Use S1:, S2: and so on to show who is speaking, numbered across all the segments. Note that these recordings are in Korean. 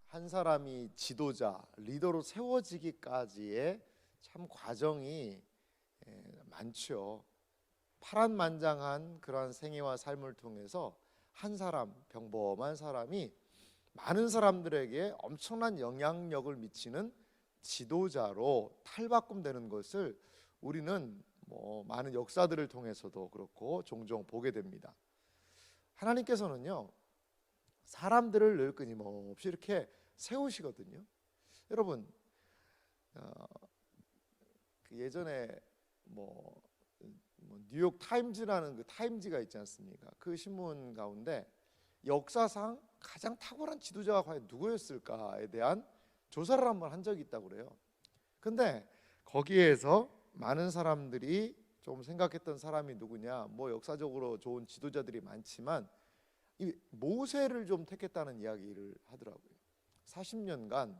S1: 한 사람이 지도자, 리더로 세워지기까지의 참 과정이 많죠. 파란만장한 그러한 생애와 삶을 통해서 한 사람, 평범한 사람이 많은 사람들에게 엄청난 영향력을 미치는 지도자로 탈바꿈되는 것을 우리는 많은 역사들을 통해서도 그렇고 종종 보게 됩니다. 하나님께서는요, 사람들을 늘 끊임없이 이렇게 세우시거든요. 여러분, 예전에 뉴욕 타임즈라는 그 타임지가 있지 않습니까? 그 신문 가운데 역사상 가장 탁월한 지도자가 과연 누구였을까에 대한 조사를 한번 한 적이 있다고 그래요. 근데 거기에서 많은 사람들이 좀 생각했던 사람이 누구냐? 역사적으로 좋은 지도자들이 많지만 이 모세를 좀 택했다는 이야기를 하더라고요. 40년간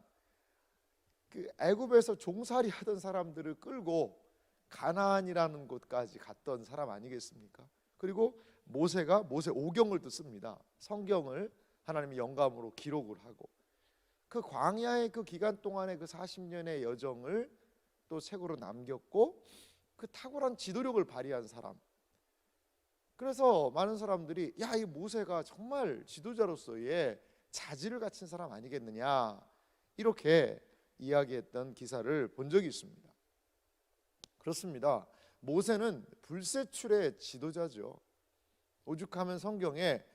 S1: 그 애굽에서 종살이 하던 사람들을 끌고 가나안이라는 곳까지 갔던 사람 아니겠습니까? 그리고 모세가 모세 오경을 또 씁니다. 성경을 하나님의 영감으로 기록을 하고 그 광야의 그 기간 동안의 그 40년의 여정을 또 책으로 남겼고 그 탁월한 지도력을 발휘한 사람. 그래서 많은 사람들이 이 모세가 정말 지도자로서의 자질을 갖춘 사람 아니겠느냐 이렇게 이야기했던 기사를 본 적이 있습니다. 그렇습니다. 모세는 불세출의 지도자죠. 오죽하면 성경에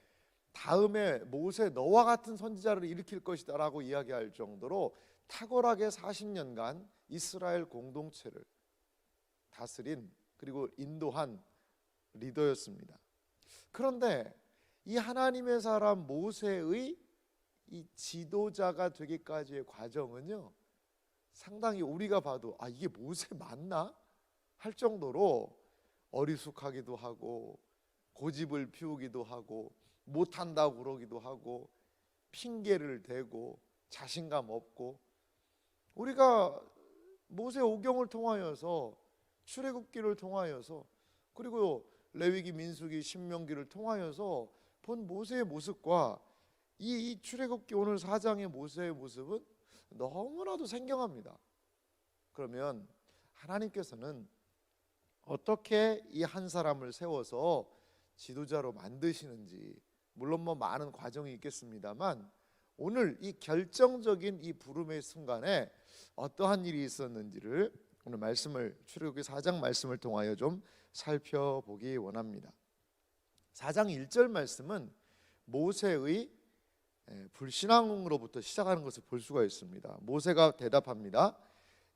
S1: 다음에 모세 너와 같은 선지자를 일으킬 것이다 라고 이야기할 정도로 탁월하게 40년간 이스라엘 공동체를 다스린 그리고 인도한 리더였습니다. 그런데 이 하나님의 사람 모세의 이 지도자가 되기까지의 과정은요, 상당히 우리가 봐도 이게 모세 맞나? 할 정도로 어리숙하기도 하고 고집을 피우기도 하고 못한다고 그러기도 하고 핑계를 대고 자신감 없고, 우리가 모세 오경을 통하여서 출애굽기를 통하여서 그리고 레위기, 민수기, 신명기를 통하여서 본 모세의 모습과 이 출애굽기 오늘 4장의 모세의 모습은 너무나도 생경합니다. 그러면 하나님께서는 어떻게 이 한 사람을 세워서 지도자로 만드시는지, 물론 많은 과정이 있겠습니다만 오늘 이 결정적인 이 부름의 순간에 어떠한 일이 있었는지를 오늘 말씀을 출애굽기 4장 말씀을 통하여 좀 살펴보기 원합니다. 4장 1절 말씀은 모세의 불신앙으로부터 시작하는 것을 볼 수가 있습니다. 모세가 대답합니다.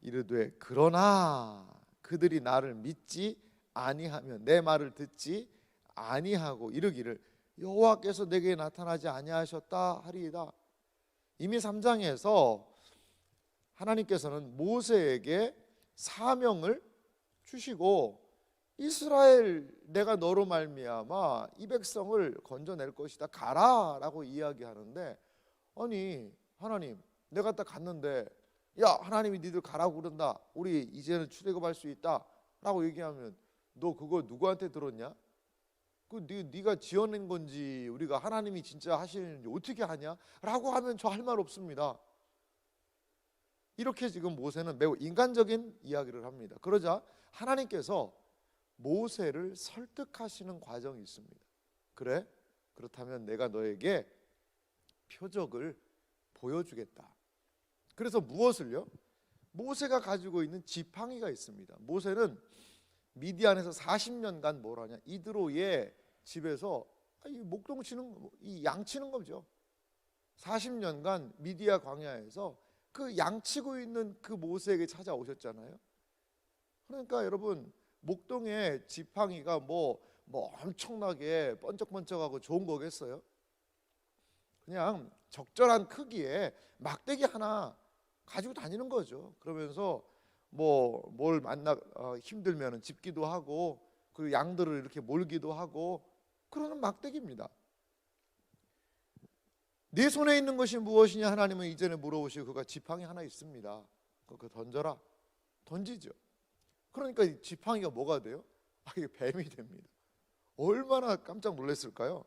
S1: 이르되 그러나 그들이 나를 믿지 아니하며 내 말을 듣지 아니하고 이르기를 여호와께서 내게 나타나지 아니하셨다 하리이다. 이미 3장에서 하나님께서는 모세에게 사명을 주시고 이스라엘 내가 너로 말미암아 이 백성을 건져낼 것이다 가라라고 이야기하는데, 아니 하나님 내가 딱 갔는데 하나님이 니들 가라고 그런다, 우리 이제는 출애굽할 수 있다 라고 얘기하면 너 그거 누구한테 들었냐? 네가 지어낸 건지 우리가 하나님이 진짜 하시는지 어떻게 하냐? 라고 하면 저 할 말 없습니다. 이렇게 지금 모세는 매우 인간적인 이야기를 합니다. 그러자 하나님께서 모세를 설득하시는 과정이 있습니다. 그래? 그렇다면 내가 너에게 표적을 보여주겠다. 그래서 무엇을요? 모세가 가지고 있는 지팡이가 있습니다. 모세는 미디안에서 40년간 뭘 하냐? 이드로의 집에서 목동 치는, 이 양 치는 거죠. 40년간 미디아 광야에서 그 양 치고 있는 그 모세에게 찾아오셨잖아요. 그러니까 여러분, 목동의 지팡이가 엄청나게 번쩍번쩍하고 좋은 거겠어요? 그냥 적절한 크기의 막대기 하나 가지고 다니는 거죠. 그러면서 뭘 힘들면 짚기도 하고 그리고 양들을 이렇게 몰기도 하고 그러는 막대기입니다. 네 손에 있는 것이 무엇이냐 하나님은 이전에 물어보시고 그가 지팡이 하나 있습니다. 그거 던져라. 던지죠. 그러니까 이 지팡이가 뭐가 돼요? 이게 뱀이 됩니다. 얼마나 깜짝 놀랐을까요?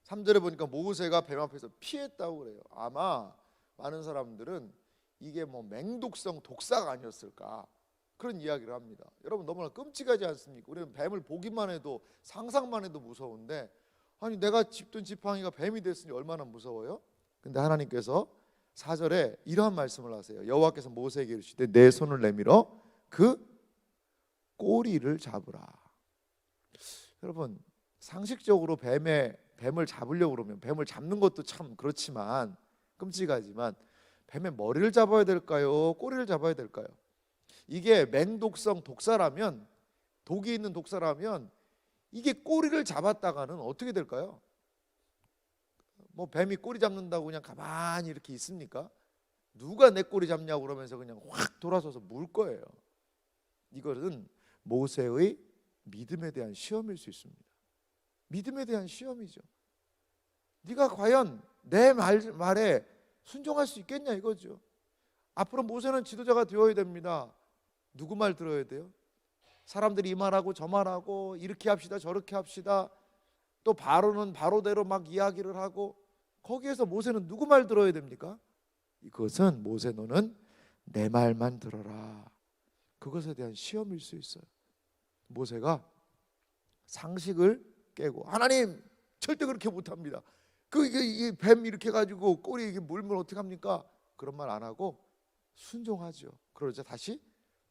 S1: 3절에 보니까 모세가 뱀 앞에서 피했다고 그래요. 아마 많은 사람들은 이게 뭐 맹독성 독사가 아니었을까 그런 이야기를 합니다. 여러분 너무나 끔찍하지 않습니까? 우리는 뱀을 보기만 해도 상상만 해도 무서운데 아니 내가 짚던 지팡이가 뱀이 됐으니 얼마나 무서워요? 근데 하나님께서 4절에 이러한 말씀을 하세요. 여호와께서 모세에게 이르시되 내 손을 내밀어 그 꼬리를 잡으라. 여러분 상식적으로 뱀을 잡으려고 그러면 뱀을 잡는 것도 참 그렇지만 끔찍하지만 뱀의 머리를 잡아야 될까요? 꼬리를 잡아야 될까요? 이게 맹독성 독사라면 독이 있는 독사라면 이게 꼬리를 잡았다가는 어떻게 될까요? 뭐 뱀이 꼬리 잡는다고 그냥 가만히 이렇게 있습니까? 누가 내 꼬리 잡냐고 그러면서 그냥 확 돌아서서 물 거예요. 이것은 모세의 믿음에 대한 시험일 수 있습니다. 믿음에 대한 시험이죠. 네가 과연 내 말에 순종할 수 있겠냐 이거죠. 앞으로 모세는 지도자가 되어야 됩니다. 누구 말 들어야 돼요? 사람들이 이 말하고 저 말하고 이렇게 합시다 저렇게 합시다 또 바로는 바로대로 막 이야기를 하고 거기에서 모세는 누구 말 들어야 됩니까? 이것은 모세 너는 내 말만 들어라. 그것에 대한 시험일 수 있어요. 모세가 상식을 깨고 하나님 절대 그렇게 못합니다. 이게 뱀 이렇게 가지고 꼬리 이게 물면 어떻게 합니까? 그런 말 안 하고 순종하죠. 그러자 다시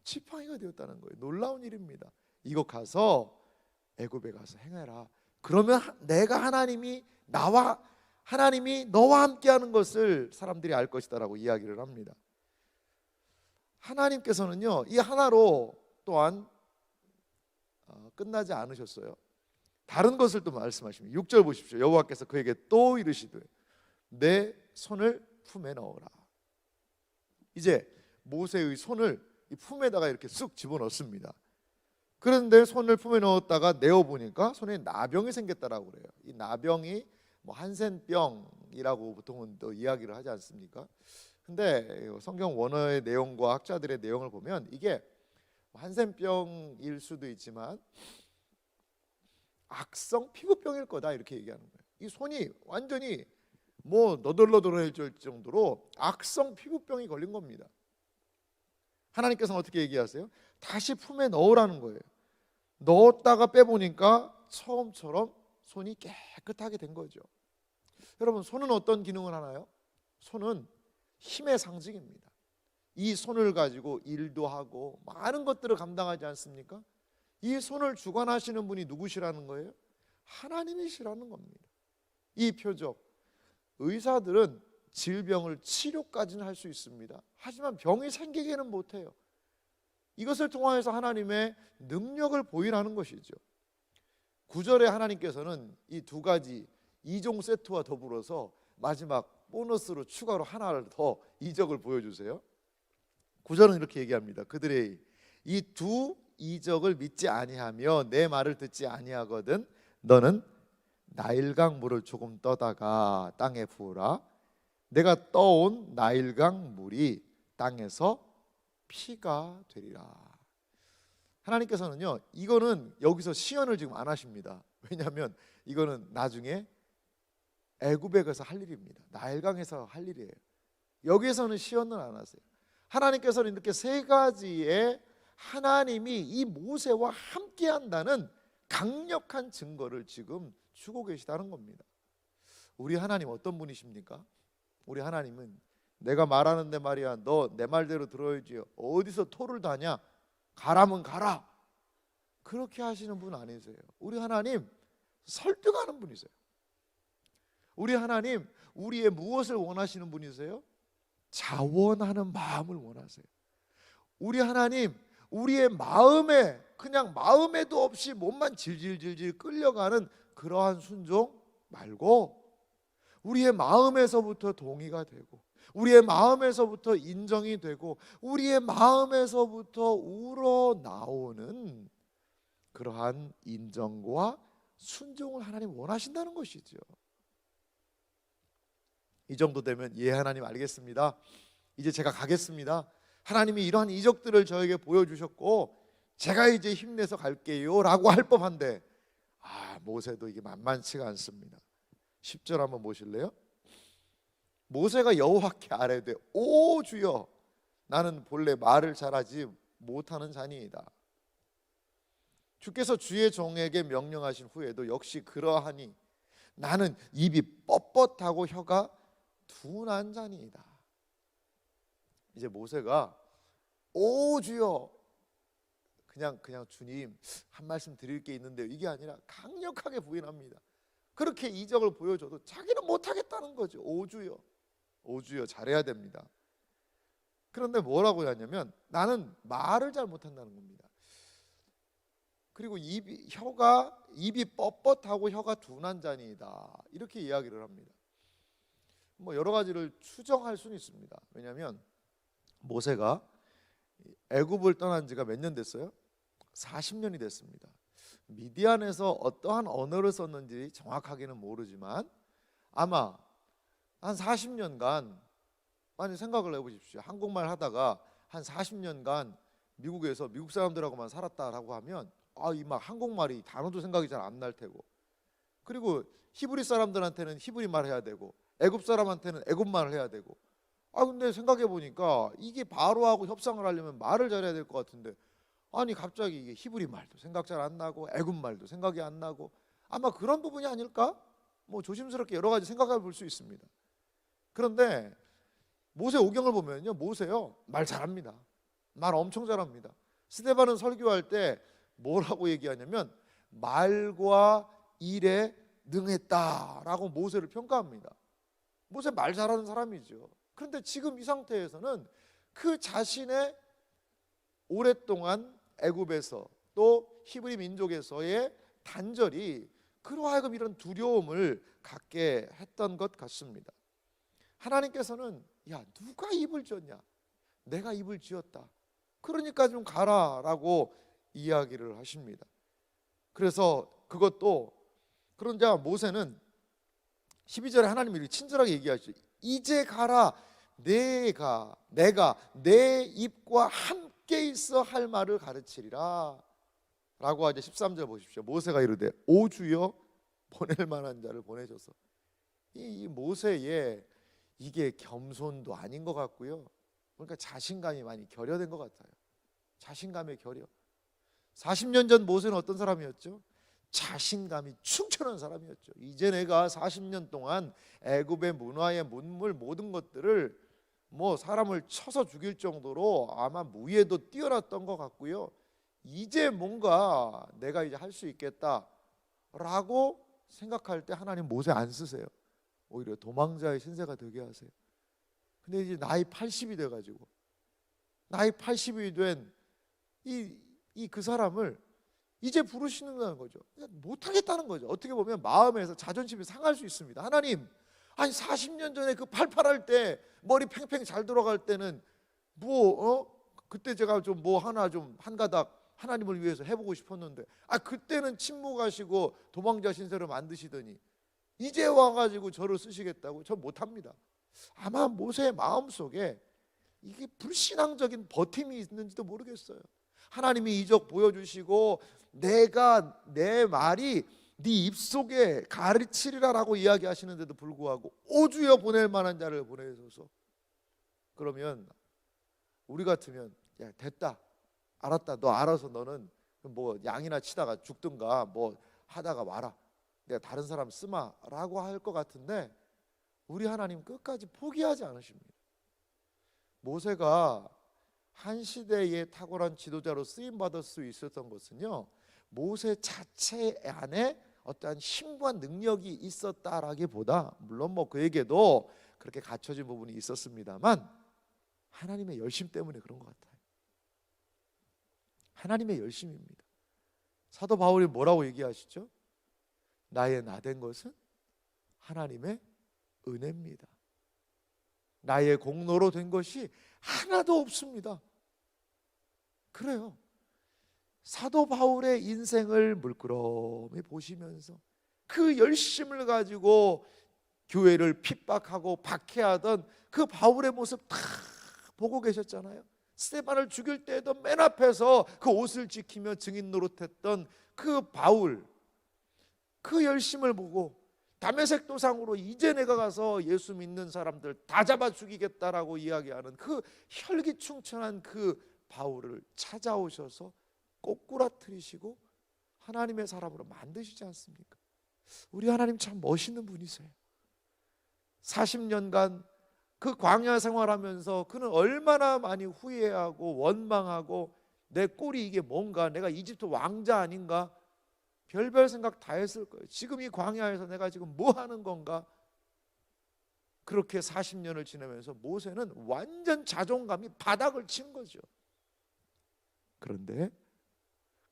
S1: 지팡이가 되었다는 거예요. 놀라운 일입니다. 이거 가서 애굽에 가서 행해라. 그러면 내가 하나님이 너와 함께하는 것을 사람들이 알 것이다라고 이야기를 합니다. 하나님께서는요 이 하나로 또한 끝나지 않으셨어요. 다른 것을 또 말씀하십니다. 6절 보십시오. 여호와께서 그에게 또 이르시되 내 손을 품에 넣어라. 이제 모세의 손을 이 품에다가 이렇게 쑥 집어넣습니다. 그런데 손을 품에 넣었다가 내어보니까 손에 나병이 생겼다라고 그래요. 이 나병이 뭐 한센병이라고 보통은 또 이야기를 하지 않습니까? 근데 성경 원어의 내용과 학자들의 내용을 보면 이게 한센병일 수도 있지만 악성 피부병일 거다 이렇게 얘기하는 거예요. 이 손이 완전히 뭐 너덜너덜해질 정도로 악성 피부병이 걸린 겁니다. 하나님께서는 어떻게 얘기하세요? 다시 품에 넣으라는 거예요. 넣었다가 빼보니까 처음처럼 손이 깨끗하게 된 거죠. 여러분 손은 어떤 기능을 하나요? 손은 힘의 상징입니다. 이 손을 가지고 일도 하고 많은 것들을 감당하지 않습니까? 이 손을 주관하시는 분이 누구시라는 거예요? 하나님이시라는 겁니다. 이 표적 의사들은 질병을 치료까지는 할 수 있습니다. 하지만 병이 생기게는 못해요. 이것을 통하여서 하나님의 능력을 보이라는 것이죠. 9절에 하나님께서는 이 두 가지 이종 세트와 더불어서 마지막 보너스로 추가로 하나를 더 이적을 보여주세요. 9절은 이렇게 얘기합니다. 그들의 이 두 이적을 믿지 아니하며 내 말을 듣지 아니하거든 너는 나일강 물을 조금 떠다가 땅에 부으라. 내가 떠온 나일강 물이 땅에서 피가 되리라. 하나님께서는요 이거는 여기서 시연을 지금 안 하십니다. 왜냐하면 이거는 나중에 애굽에 가서 할 일입니다. 나일강에서 할 일이에요. 여기에서는 시연을 안 하세요. 하나님께서는 이렇게 세 가지의 하나님이 이 모세와 함께 한다는 강력한 증거를 지금 주고 계시다는 겁니다. 우리 하나님 어떤 분이십니까? 우리 하나님은 내가 말하는데 말이야 너 내 말대로 들어야지 어디서 토를 다냐 가라면 가라 그렇게 하시는 분 아니세요. 우리 하나님 설득하는 분이세요. 우리 하나님 우리의 무엇을 원하시는 분이세요? 자원하는 마음을 원하세요. 우리 하나님 우리의 마음에 그냥 마음에도 없이 몸만 질질질질 끌려가는 그러한 순종 말고 우리의 마음에서부터 동의가 되고 우리의 마음에서부터 인정이 되고 우리의 마음에서부터 우러나오는 그러한 인정과 순종을 하나님 원하신다는 것이죠. 이 정도 되면 예 하나님 알겠습니다. 이제 제가 가겠습니다. 하나님이 이러한 이적들을 저에게 보여주셨고 제가 이제 힘내서 갈게요 라고 할 법한데 모세도 이게 만만치가 않습니다. 10절 한번 보실래요? 모세가 여호와께 아뢰되 오 주여 나는 본래 말을 잘하지 못하는 자니이다. 주께서 주의 종에게 명령하신 후에도 역시 그러하니 나는 입이 뻣뻣하고 혀가 둔한 자니이다. 이제 모세가 오 주여 그냥 주님 한 말씀 드릴 게 있는데요, 이게 아니라 강력하게 부인합니다. 그렇게 이적을 보여줘도 자기는 못하겠다는 거죠. 오 주여 잘해야 됩니다. 그런데 뭐라고 하냐면 나는 말을 잘 못한다는 겁니다. 그리고 입이 뻣뻣하고 혀가 둔한 자니이다, 이렇게 이야기를 합니다. 뭐 여러 가지를 추정할 수는 있습니다. 왜냐하면 모세가 애굽을 떠난 지가 몇 년 됐어요? 40년이 됐습니다. 미디안에서 어떠한 언어를 썼는지 정확하게는 모르지만 아마 한 40년간, 많이 생각을 해보십시오. 한국말 하다가 한 40년간 미국에서 미국 사람들하고만 살았다라고 하면 이 막 한국말이 단어도 생각이 잘 안 날 테고, 그리고 히브리 사람들한테는 히브리 말 해야 되고 애굽 사람한테는 애굽 말을 해야 되고, 근데 생각해 보니까 이게 바로하고 협상을 하려면 말을 잘해야 될 것 같은데, 아니 갑자기 이게 히브리 말도 생각 잘 안 나고 애굽 말도 생각이 안 나고, 아마 그런 부분이 아닐까? 뭐 조심스럽게 여러 가지 생각해 볼 수 있습니다. 그런데 모세 오경을 보면요, 모세요 말 잘합니다. 말 엄청 잘합니다. 스데반은 설교할 때 뭐라고 얘기하냐면 말과 일에 능했다라고 모세를 평가합니다. 모세 말 잘하는 사람이죠. 그런데 지금 이 상태에서는 그 자신의 오랫동안 애굽에서 또 히브리 민족에서의 단절이 그로 하여금 이런 두려움을 갖게 했던 것 같습니다. 하나님께서는 야 누가 입을 쥐었냐, 내가 입을 쥐었다, 그러니까 좀 가라라고 이야기를 하십니다. 그래서 그것도, 그런데 모세는 12절에 하나님이 이렇게 친절하게 얘기하시죠. 이제 가라, 내가 내 입과 함께 있어 할 말을 가르치리라 라고 하죠. 13절 보십시오. 모세가 이르되 오 주여 보낼 만한 자를 보내셔서. 이 모세의 이게 겸손도 아닌 것 같고요, 그러니까 자신감이 많이 결여된 것 같아요. 자신감의 결여. 40년 전 모세는 어떤 사람이었죠? 자신감이 충천한 사람이었죠. 이제 내가 40년 동안 애굽의 문화의 문물 모든 것들을 뭐 사람을 쳐서 죽일 정도로 아마 무예도 뛰어났던 것 같고요, 이제 뭔가 내가 이제 할 수 있겠다라고 생각할 때 하나님 모세 안 쓰세요. 오히려 도망자의 신세가 되게 하세요. 근데 이제 나이 80이 돼가지고, 나이 80이 된 그 사람을 이제 부르시는 거죠. 못하겠다는 거죠. 어떻게 보면 마음에서 자존심이 상할 수 있습니다. 하나님, 아니 40년 전에 그 팔팔할 때 머리 팽팽 잘 돌아갈 때는 그때 제가 좀 뭐 하나 좀 한 가닥 하나님을 위해서 해보고 싶었는데, 그때는 침묵하시고 도망자 신세로 만드시더니 이제 와가지고 저를 쓰시겠다고? 저 못합니다. 아마 모세의 마음속에 이게 불신앙적인 버팀이 있는지도 모르겠어요. 하나님이 이적 보여주시고 내가 내 말이 네 입속에 가르치리라라고 이야기하시는데도 불구하고 오 주여 보낼 만한 자를 보내소서. 그러면 우리 같으면 야 됐다, 알았다, 너 알아서 너는 뭐 양이나 치다가 죽든가 뭐 하다가 와라, 내가 다른 사람 쓰마라고 할 것 같은데, 우리 하나님 끝까지 포기하지 않으십니다. 모세가 한 시대의 탁월한 지도자로 쓰임받을 수 있었던 것은요, 모세 자체 안에 어떠한 힘과 능력이 있었다라기보다, 물론 뭐 그에게도 그렇게 갖춰진 부분이 있었습니다만 하나님의 열심 때문에 그런 것 같아요. 하나님의 열심입니다. 사도 바울이 뭐라고 얘기하시죠? 나의 나된 것은 하나님의 은혜입니다. 나의 공로로 된 것이 하나도 없습니다. 그래요. 사도 바울의 인생을 물끄러미 보시면서 그 열심을 가지고 교회를 핍박하고 박해하던 그 바울의 모습 다 보고 계셨잖아요. 스데반을 죽일 때에도 맨 앞에서 그 옷을 지키며 증인 노릇했던 그 바울, 그 열심을 보고 다메섹 도상으로 이제 내가 가서 예수 믿는 사람들 다 잡아 죽이겠다라고 이야기하는 그 혈기충천한 그 바울을 찾아오셔서 꼬꾸라뜨리시고 하나님의 사람으로 만드시지 않습니까? 우리 하나님 참 멋있는 분이세요. 40년간 그 광야 생활하면서 그는 얼마나 많이 후회하고 원망하고 내 꼴이 이게 뭔가, 내가 이집트 왕자 아닌가, 별별 생각 다 했을 거예요. 지금 이 광야에서 내가 지금 뭐 하는 건가. 그렇게 40년을 지내면서 모세는 완전 자존감이 바닥을 친 거죠. 그런데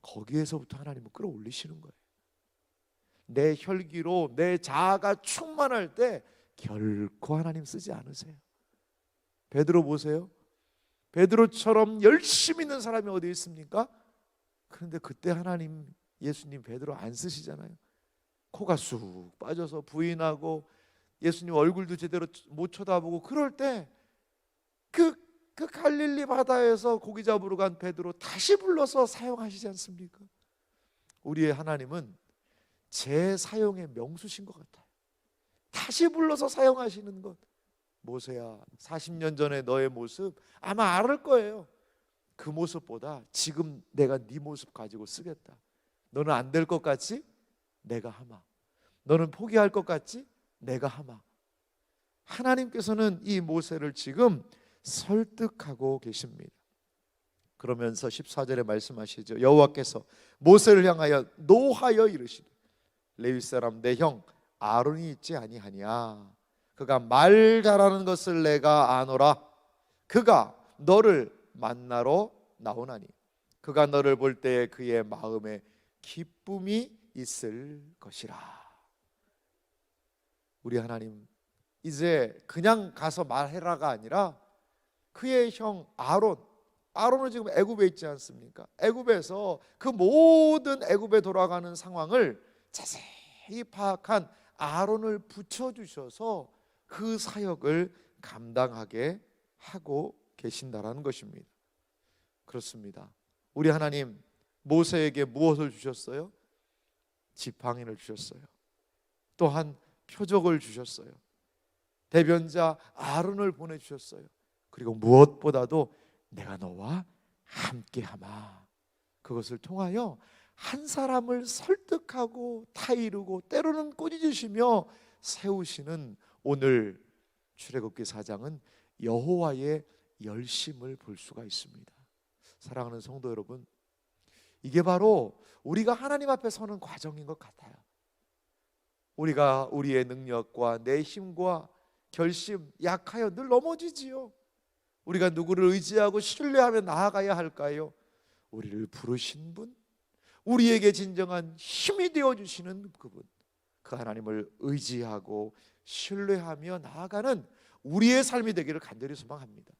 S1: 거기에서부터 하나님은 끌어올리시는 거예요. 내 혈기로 내 자아가 충만할 때 결코 하나님 쓰지 않으세요. 베드로 보세요. 베드로처럼 열심히 있는 사람이 어디 있습니까? 그런데 그때 하나님, 예수님 베드로 안 쓰시잖아요. 코가 쑥 빠져서 부인하고 예수님 얼굴도 제대로 못 쳐다보고 그럴 때 그 갈릴리 바다에서 고기 잡으러 간 베드로 다시 불러서 사용하시지 않습니까? 우리의 하나님은 제 사용의 명수신 것 같아요. 다시 불러서 사용하시는 것. 모세야, 40년 전에 너의 모습 아마 알을 거예요. 그 모습보다 지금 내가 네 모습 가지고 쓰겠다. 너는 안 될 것 같지? 내가 하마. 너는 포기할 것 같지? 내가 하마. 하나님께서는 이 모세를 지금 설득하고 계십니다. 그러면서 14절에 말씀하시죠. 여호와께서 모세를 향하여 노하여 이르시되 레위 사람 내 형 아론이 있지 아니하냐. 그가 말 잘하는 것을 내가 아노라. 그가 너를 만나러 나오나니 그가 너를 볼 때에 그의 마음에 기쁨이 있을 것이라. 우리 하나님 이제 그냥 가서 말해라가 아니라 그의 형 아론은 지금 애굽에 있지 않습니까? 애굽에서 그 모든 애굽에 돌아가는 상황을 자세히 파악한 아론을 붙여주셔서 그 사역을 감당하게 하고 계신다라는 것입니다. 그렇습니다. 우리 하나님 모세에게 무엇을 주셨어요? 지팡이를 주셨어요. 또한 표적을 주셨어요. 대변자 아론을 보내주셨어요. 그리고 무엇보다도 내가 너와 함께하마. 그것을 통하여 한 사람을 설득하고 타이르고 때로는 꾸짖으시며 세우시는 오늘 출애굽기 4장은 여호와의 열심을 볼 수가 있습니다. 사랑하는 성도 여러분, 이게 바로 우리가 하나님 앞에 서는 과정인 것 같아요. 우리가 우리의 능력과 내 힘과 결심, 약하여 늘 넘어지지요. 우리가 누구를 의지하고 신뢰하며 나아가야 할까요? 우리를 부르신 분, 우리에게 진정한 힘이 되어주시는 그분, 그 하나님을 의지하고 신뢰하며 나아가는 우리의 삶이 되기를 간절히 소망합니다.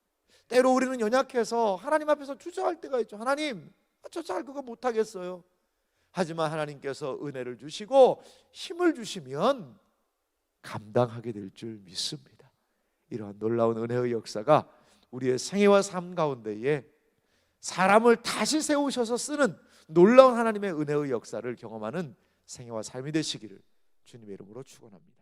S1: 때로 우리는 연약해서 하나님 앞에서 주저할 때가 있죠. 하나님, 저 잘 그거 못하겠어요. 하지만 하나님께서 은혜를 주시고 힘을 주시면 감당하게 될 줄 믿습니다. 이러한 놀라운 은혜의 역사가 우리의 생애와 삶 가운데에 사람을 다시 세우셔서 쓰는 놀라운 하나님의 은혜의 역사를 경험하는 생애와 삶이 되시기를 주님의 이름으로 축원합니다.